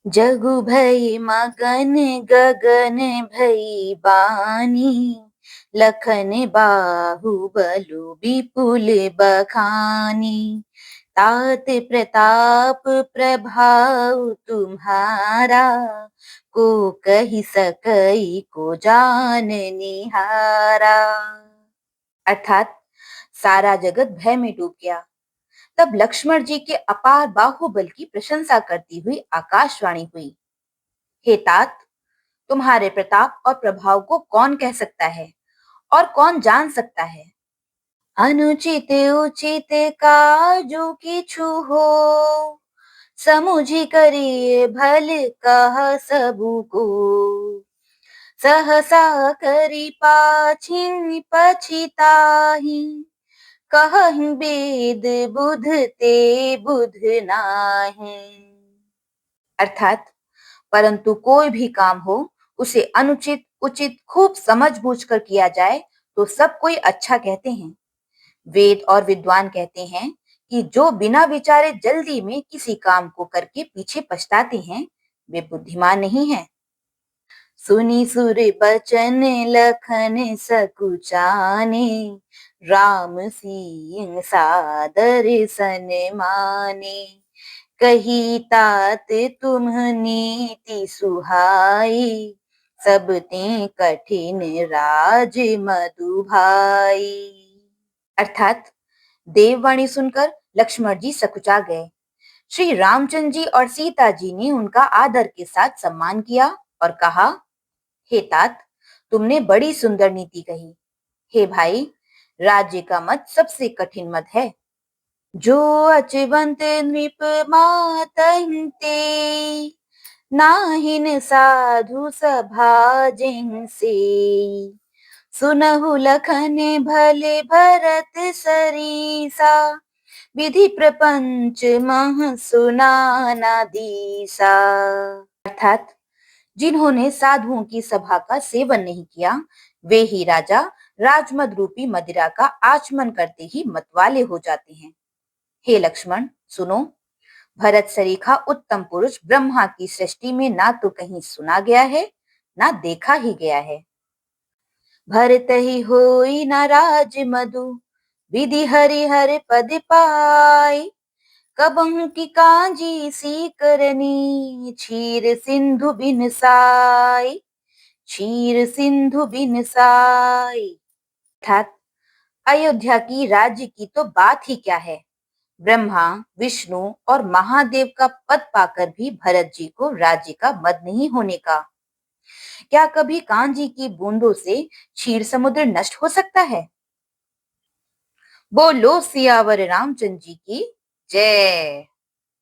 जगु भई मगन गगन भई बानी, लखन बाहुबलु विपुल बखानी। तात प्रताप प्रभाव तुम्हारा, को कहि सकई को जान निहारा। अर्थात सारा जगत भय में डूब गया। तब लक्ष्मण जी के अपार बाहुबल की प्रशंसा करती हुई आकाशवाणी हुई, हे तात, तुम्हारे प्रताप और प्रभाव को कौन कह सकता है और कौन जान सकता है। अनुचित उचित काजू किछु हो, समुझी करिए भल कह सबु को। सहसा करी पाछिन पछिताहि, कहहिं वेद बुध ते बुध नाही। अर्थात परंतु कोई भी काम हो, उसे अनुचित उचित खूब समझ बूझ कर किया जाए तो सब कोई अच्छा कहते हैं। वेद और विद्वान कहते हैं कि जो बिना विचारे जल्दी में किसी काम को करके पीछे पछताते हैं, वे बुद्धिमान नहीं हैं। सुनी सुर बचन लखन सकुचाने, राम सिंह सादर सन्माने। कही तात तुम नीति सुहाई, सब ते कठिन राज मधु भाई। अर्थात देववाणी सुनकर लक्ष्मण जी सकुचा गए। श्री रामचंद्र जी और सीता जी ने उनका आदर के साथ सम्मान किया और कहा, हे तात, तुमने बड़ी सुंदर नीति कही। हे भाई, राज्य का मत सबसे कठिन मत है। जो अचवंत नृप मातन्ते, नाहिन साधु सभा जिनसे। सुनहु लखन भले भरत सरीसा, विधि प्रपंच मह सुनाना दीसा। अर्थात जिन्होंने साधुओं की सभा का सेवन नहीं किया, वे ही राजा राजमद रूपी मदिरा का आचमन करते ही मतवाले हो जाते हैं। हे लक्ष्मण, सुनो, भरत सरीखा उत्तम पुरुष ब्रह्मा की सृष्टि में ना तो कहीं सुना गया है, ना देखा ही गया है। भरत ही होई न राज मधु, विधि हरिहर पद पाई। कबहु की कांजी सी करनी, क्षीर सिंधु बिन साई। क्षीर सिंधु बिन साई। अर्थात अयोध्या की राज्य की तो बात ही क्या है। ब्रह्मा, विष्णु और महादेव का पद पाकर भी भरत जी को राज्य का मद नहीं होने का। क्या कभी कांजी की बूंदों से क्षीर समुद्र नष्ट हो सकता है। बोलो सियावर रामचंद्र जी की जय।